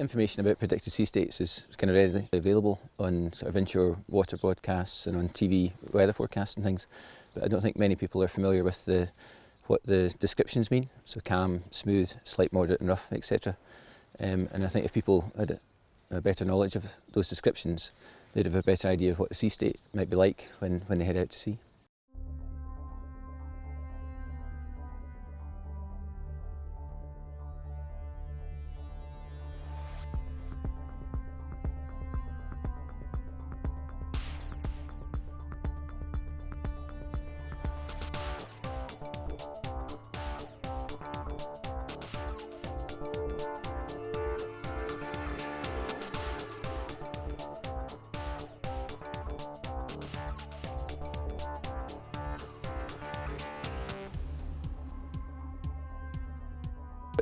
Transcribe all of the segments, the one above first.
Information about predicted sea states is kind of readily available on sort of inshore water broadcasts and on TV weather forecasts and things, but I don't think many people are familiar with what the descriptions mean. So calm, smooth, slight, moderate and rough, etc. And I think if people had a better knowledge of those descriptions, they'd have a better idea of what the sea state might be like when they head out to sea.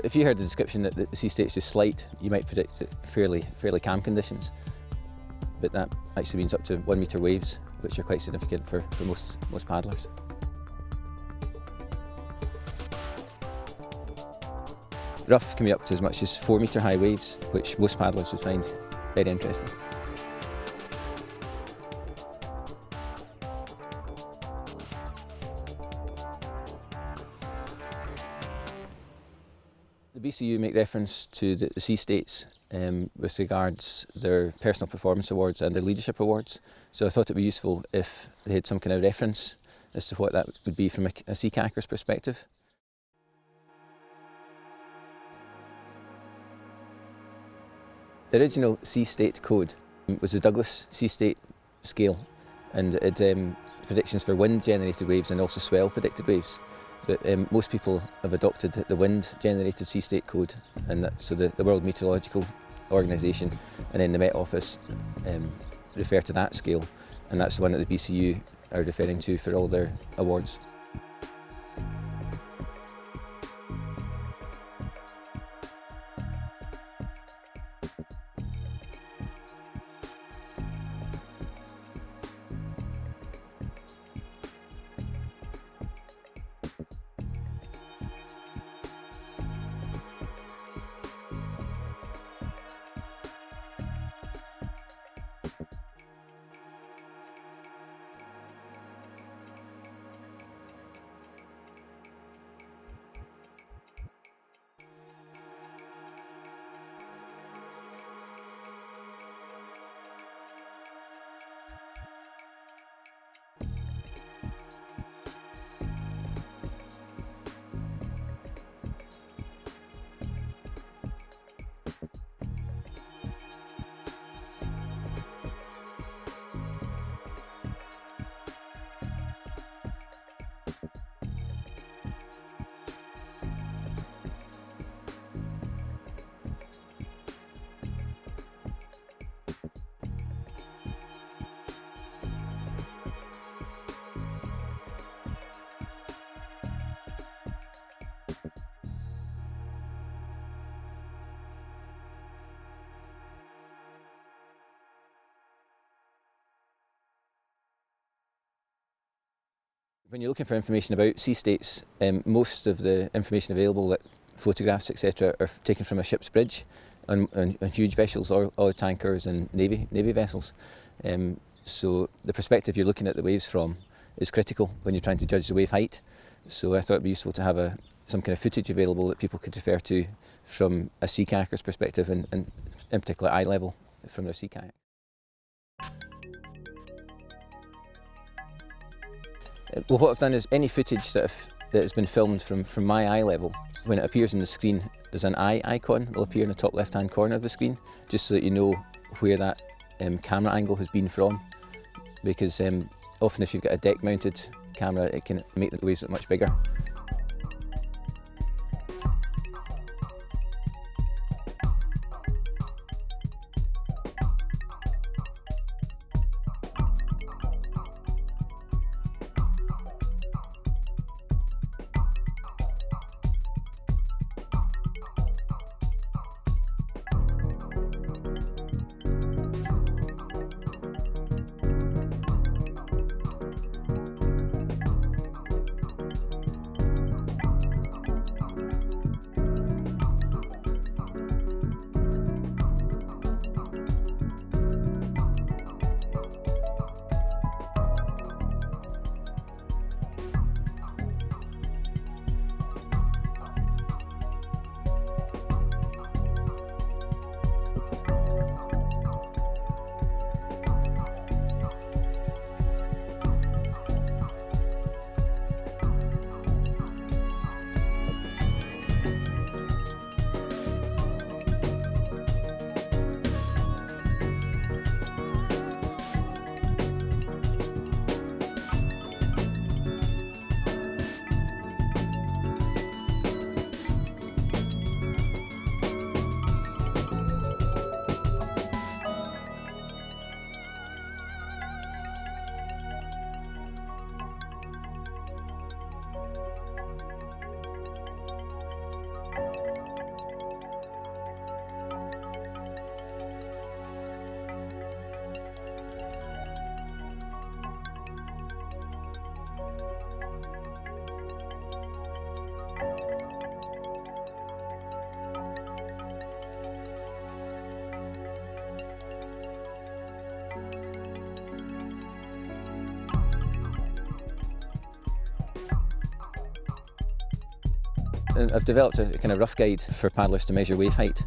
If you heard the description that the sea state's just slight, you might predict it fairly calm conditions. But that actually means up to 1 metre waves, which are quite significant for most paddlers. Rough can be up to as much as 4 metre high waves, which most paddlers would find very interesting. The BCU make reference to the sea states with regards their personal performance awards and their leadership awards. So I thought it would be useful if they had some kind of reference as to what that would be from a Sea Kayakers perspective. The original sea state code was the Douglas sea state scale, and it had predictions for wind generated waves and also swell predicted waves. But most people have adopted the wind-generated sea state code, and so the World Meteorological Organisation and then the Met Office refer to that scale, and that's the one that the BCU are referring to for all their awards. When you're looking for information about sea states, most of the information available, like photographs, etc., are taken from a ship's bridge on huge vessels, oil tankers and navy vessels. So the perspective you're looking at the waves from is critical when you're trying to judge the wave height. So I thought it'd be useful to have some kind of footage available that people could refer to from a Sea Kayaker's perspective, and in particular eye level from their sea kayak. Well, what I've done is any footage that has been filmed from my eye level, when it appears on the screen, there's an eye icon that will appear in the top left-hand corner of the screen, just so that you know where that camera angle has been from. Because often if you've got a deck-mounted camera, it can make the waves look much bigger. And I've developed a kind of rough guide for paddlers to measure wave height,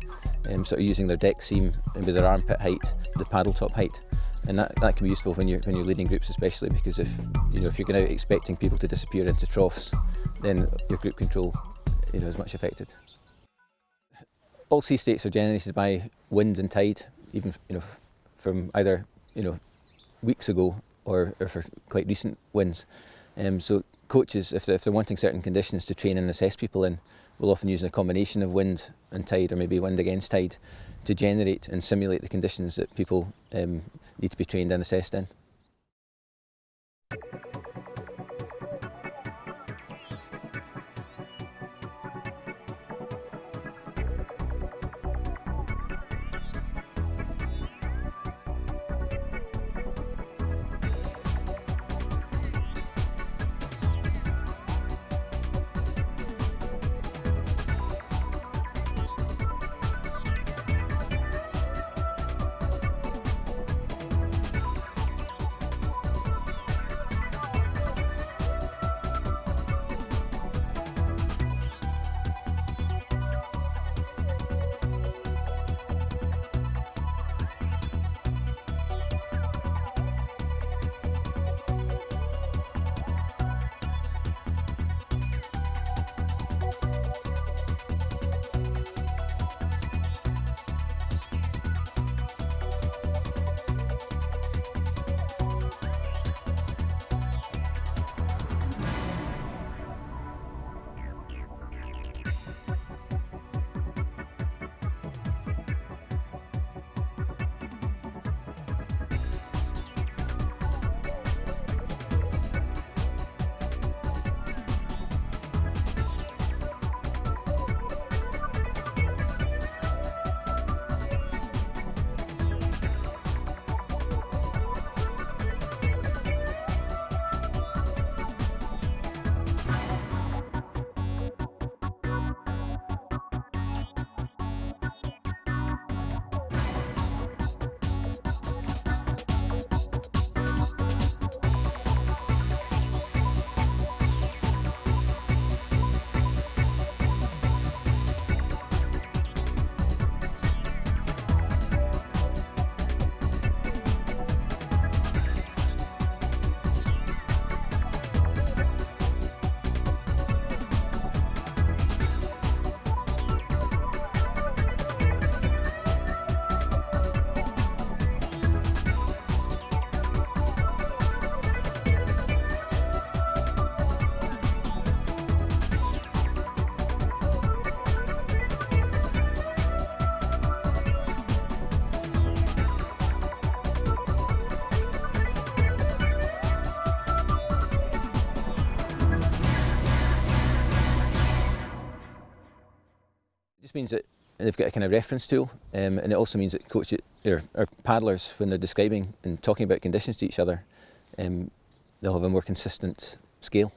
sort of using their deck seam and with their armpit height, the paddle top height. And that can be useful when you're leading groups, especially because if you're going out expecting people to disappear into troughs, then your group control is much affected. All sea states are generated by wind and tide, even from either weeks ago or for quite recent winds. So coaches, if they're wanting certain conditions to train and assess people in, will often use a combination of wind and tide, or maybe wind against tide, to generate and simulate the conditions that people need to be trained and assessed in. It just means that they've got a kind of reference tool, and it also means that coaches or paddlers, when they're describing and talking about conditions to each other, they'll have a more consistent scale.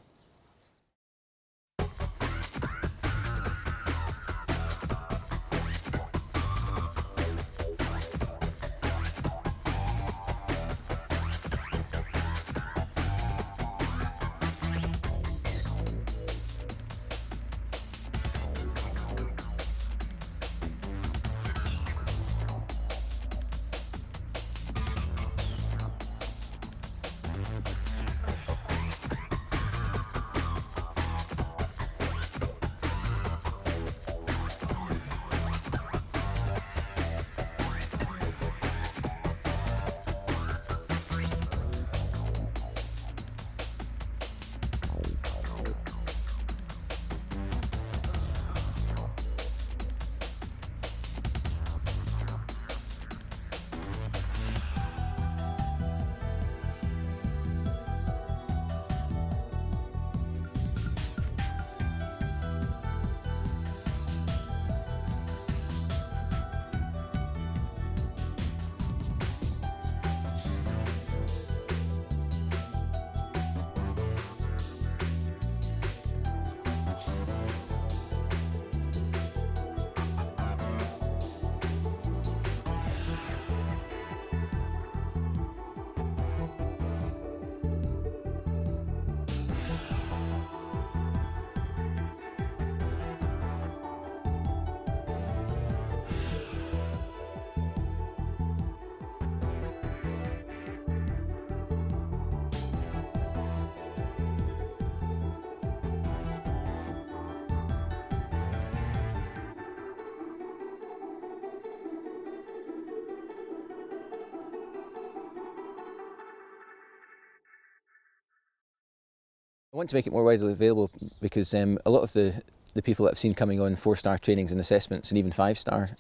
I want to make it more widely available because a lot of the people that I've seen coming on 4-star trainings and assessments and even 5-star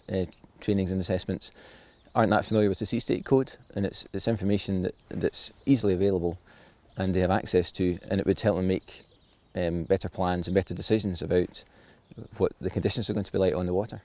trainings and assessments aren't that familiar with the Sea State Code, and it's information that's easily available and they have access to, and it would help them make better plans and better decisions about what the conditions are going to be like on the water.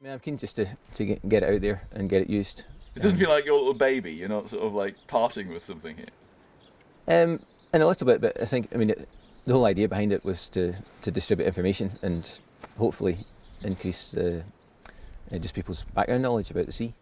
I mean, I'm keen just to get it out there and get it used. It doesn't feel like your little baby. You're not sort of like parting with something here. And a little bit, but I think, I mean, the whole idea behind it was to distribute information and hopefully increase just people's background knowledge about the sea.